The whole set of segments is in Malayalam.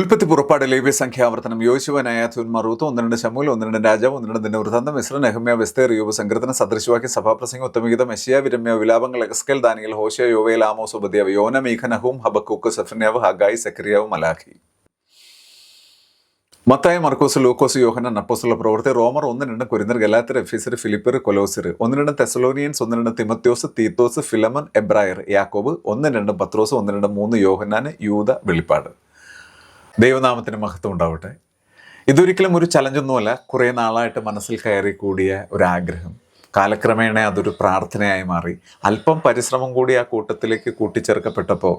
ഉൽപ്പത്തി പുറപ്പാട് ലേവ്യ സംഖ്യാവർത്തനം യോശുവനായ തുന്മറൂത്ത് 1-2 ശമൂൽ 1-2 രാജാവ് 1-2 ദിനവൃത്താന്തം മിസ്ര നെഹമ്യ വെസ്തേർ യോബ് സങ്കീർത്തനം സദൃശവാക്യ സഭാപ്രസംഗം ഉത്തമഗീതം യെശയ്യാ വിരമ്യ വിലാപങ്ങൾ എസ്കേൽ ദാനിയേൽ ഹോശേയ യോവേൽ ആമോസ് ഉപദ്യാവ് യോന മീഖ നഹൂം ഹബക്കൂക്ക് സെഫന്യാവ് ഹഗായി സെക്രിയാവ് മലാഖി. മത്തായി മർക്കോസ് ലൂക്കോസ് യോഹന്നാൻ അപ്പോസ്തല പ്രവൃത്തി റോമർ 1-2 കൊരിന്ത്യർ ഗലാത്യർ എഫീസർ ഫിലിപ്പിയർ കൊലോസിയർ 1-2 തെസലോനിയൻസ് 1-2 തിമത്യോസ് തീത്തോസ് ഫിലമൻ എബ്രായർ യാക്കോബ് 1-2 പത്രോസ് 1-2 യോഹന്നാൻ യൂദ വെളിപ്പാട്. ദൈവനാമത്തിന് മഹത്വം ഉണ്ടാവട്ടെ. ഇതൊരിക്കലും ഒരു ചലഞ്ചൊന്നുമല്ല, കുറേ നാളായിട്ട് മനസ്സിൽ കയറി കൂടിയ ഒരാഗ്രഹം. കാലക്രമേണ അതൊരു പ്രാർത്ഥനയായി മാറി. അല്പം പരിശ്രമം കൂടി ആ കൂട്ടത്തിലേക്ക് കൂട്ടിച്ചേർക്കപ്പെട്ടപ്പോൾ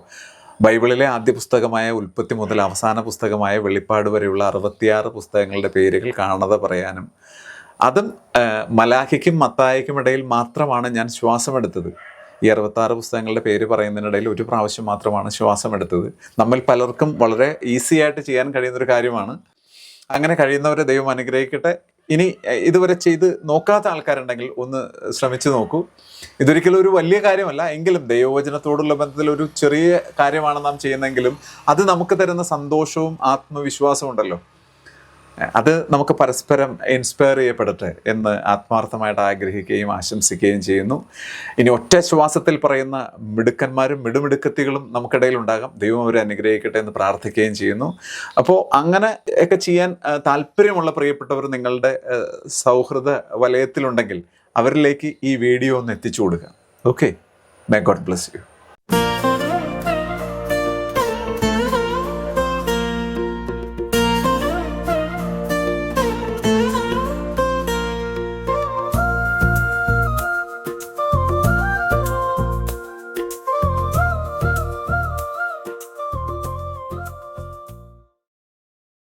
ബൈബിളിലെ ആദ്യ പുസ്തകമായ ഉൽപ്പത്തി മുതൽ അവസാന പുസ്തകമായ വെളിപ്പാട് വരെയുള്ള 66 പുസ്തകങ്ങളുടെ പേരുകൾ കാണാതെ പറയാനും, അതും മലാഖിക്കും മത്തായിക്കും ഇടയിൽ മാത്രമാണ് ഞാൻ ശ്വാസമെടുത്തത്. ഈ 66 പുസ്തകങ്ങളുടെ പേര് പറയുന്നതിനിടയിൽ ഒരു പ്രാവശ്യം മാത്രമാണ് ശ്വാസമെടുത്തത്. നമ്മിൽ പലർക്കും വളരെ ഈസി ആയിട്ട് ചെയ്യാൻ കഴിയുന്നൊരു കാര്യമാണ്. അങ്ങനെ കഴിയുന്നവരെ ദൈവം അനുഗ്രഹിക്കട്ടെ. ഇനി ഇതുവരെ ചെയ്ത് നോക്കാത്ത ആൾക്കാരുണ്ടെങ്കിൽ ഒന്ന് ശ്രമിച്ചു നോക്കൂ. ഇതൊരിക്കലും ഒരു വലിയ കാര്യമല്ല, എങ്കിലും ദൈവവചനത്തോടുള്ള ബന്ധത്തിൽ ഒരു ചെറിയ കാര്യമാണ് നാം ചെയ്യുന്നതെങ്കിലും അത് നമുക്ക് തരുന്ന സന്തോഷവും ആത്മവിശ്വാസവും ഉണ്ടല്ലോ, അത് നമുക്ക് പരസ്പരം ഇൻസ്പയർ ചെയ്യപ്പെടട്ടെ എന്ന് ആത്മാർത്ഥമായിട്ട് ആഗ്രഹിക്കുകയും ആശംസിക്കുകയും ചെയ്യുന്നു. ഇനി ഒറ്റ ശ്വാസത്തിൽ പറയുന്ന മിടുക്കന്മാരും മിടുമിടുക്കത്തികളും നമുക്കിടയിൽ ഉണ്ടാകാം. ദൈവം അവരെ അനുഗ്രഹിക്കട്ടെ എന്ന് പ്രാർത്ഥിക്കുകയും ചെയ്യുന്നു. അപ്പോൾ അങ്ങനെ ഒക്കെ ചെയ്യാൻ താല്പര്യമുള്ള പ്രിയപ്പെട്ടവർ നിങ്ങളുടെ സൗഹൃദ വലയത്തിലുണ്ടെങ്കിൽ അവരിലേക്ക് ഈ വീഡിയോ ഒന്ന് എത്തിച്ചു കൊടുക്കുക. Okay, may God bless you.